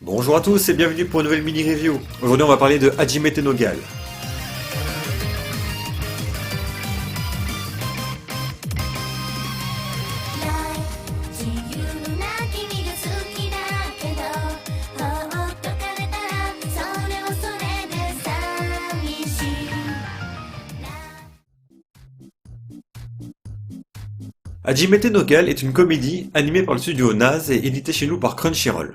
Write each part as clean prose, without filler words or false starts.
Bonjour à tous et bienvenue pour une nouvelle mini-review. Aujourd'hui on va parler de Hajime no Gal. Hajime no Gal est une comédie animée par le studio Naz et éditée chez nous par Crunchyroll.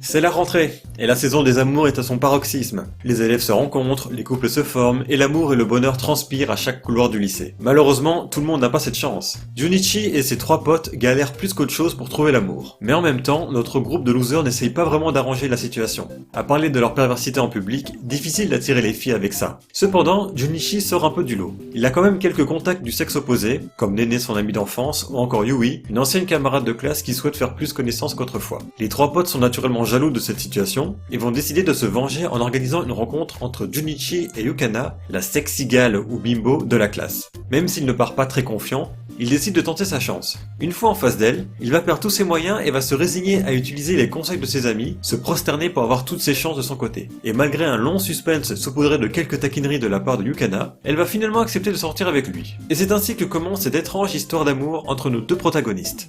C'est la rentrée, et la saison des amours est à son paroxysme. Les élèves se rencontrent, les couples se forment, et l'amour et le bonheur transpirent à chaque couloir du lycée. Malheureusement, tout le monde n'a pas cette chance. Junichi et ses trois potes galèrent plus qu'autre chose pour trouver l'amour. Mais en même temps, notre groupe de losers n'essaye pas vraiment d'arranger la situation. À parler de leur perversité en public, difficile d'attirer les filles avec ça. Cependant, Junichi sort un peu du lot. Il a quand même quelques contacts du sexe opposé, comme Nene son ami d'enfance, ou encore Yui, une ancienne camarade de classe qui souhaite faire plus connaissance qu'autrefois. Les trois potes sont naturellement jaloux de cette situation et vont décider de se venger en organisant une rencontre entre Junichi et Yukana, la sexy gal ou bimbo de la classe. Même s'il ne part pas très confiant, il décide de tenter sa chance. Une fois en face d'elle, il va perdre tous ses moyens et va se résigner à utiliser les conseils de ses amis, se prosterner pour avoir toutes ses chances de son côté. Et malgré un long suspense saupoudré de quelques taquineries de la part de Yukana, elle va finalement accepter de sortir avec lui. Et c'est ainsi que commence cette étrange histoire d'amour entre nos deux protagonistes.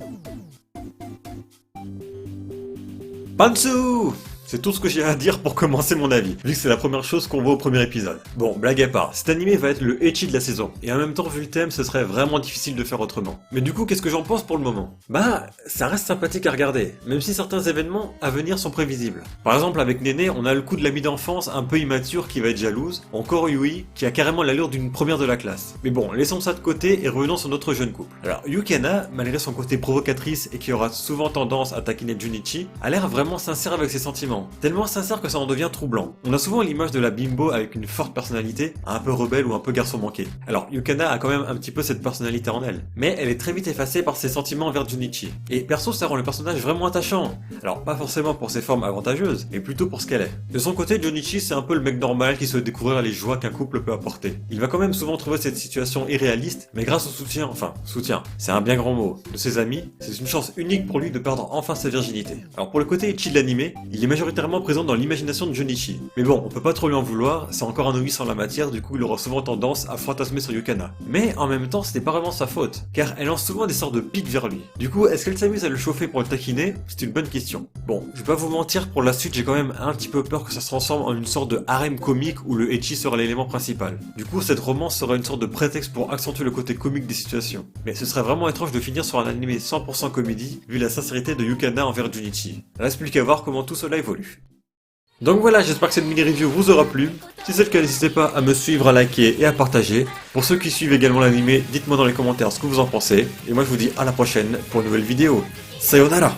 Pantsu! C'est tout ce que j'ai à dire pour commencer mon avis, vu que c'est la première chose qu'on voit au premier épisode. Bon, blague à part, cet animé va être le ecchi de la saison, et en même temps, vu le thème, ce serait vraiment difficile de faire autrement. Mais du coup, qu'est-ce que j'en pense pour le moment? Bah, ça reste sympathique à regarder, même si certains événements à venir sont prévisibles. Par exemple, avec Nene, on a le coup de l'amie d'enfance un peu immature qui va être jalouse, encore Yui, qui a carrément l'allure d'une première de la classe. Mais bon, laissons ça de côté et revenons sur notre jeune couple. Alors, Yukana, malgré son côté provocatrice et qui aura souvent tendance à taquiner Junichi, a l'air vraiment sincère avec ses sentiments. Tellement sincère que ça en devient troublant. On a souvent l'image de la bimbo avec une forte personnalité, un peu rebelle ou un peu garçon manqué. Alors, Yukana a quand même un petit peu cette personnalité en elle, mais elle est très vite effacée par ses sentiments envers Junichi. Et perso, ça rend le personnage vraiment attachant. Alors, pas forcément pour ses formes avantageuses, mais plutôt pour ce qu'elle est. De son côté, Junichi, c'est un peu le mec normal qui souhaite découvrir les joies qu'un couple peut apporter. Il va quand même souvent trouver cette situation irréaliste, mais grâce au soutien, c'est un bien grand mot, de ses amis, c'est une chance unique pour lui de perdre enfin sa virginité. Alors pour le côté ecchi de l'anime, il est majoritairement présent dans l'imagination de Junichi. Mais bon, on peut pas trop lui en vouloir, c'est encore un novice en la matière, du coup il aura souvent tendance à fantasmer sur Yukana. Mais en même temps, c'était pas vraiment sa faute, car elle lance souvent des sortes de pics vers lui. Du coup, est-ce qu'elle s'amuse à le chauffer pour le taquiner? C'est une bonne question. Bon, je vais pas vous mentir, pour la suite j'ai quand même un petit peu peur que ça se transforme en une sorte de harem comique où le ecchi sera l'élément principal. Du coup, cette romance sera une sorte de prétexte pour accentuer le côté comique des situations. Mais ce serait vraiment étrange de finir sur un animé 100% comédie, vu la sincérité de Yukana envers Junichi. Reste plus qu'à voir comment tout cela évolue. Donc voilà, j'espère que cette mini-review vous aura plu. Si c'est le cas, n'hésitez pas à me suivre, à liker et à partager. Pour ceux qui suivent également l'anime, dites-moi dans les commentaires ce que vous en pensez. Et moi je vous dis à la prochaine pour une nouvelle vidéo. Sayonara!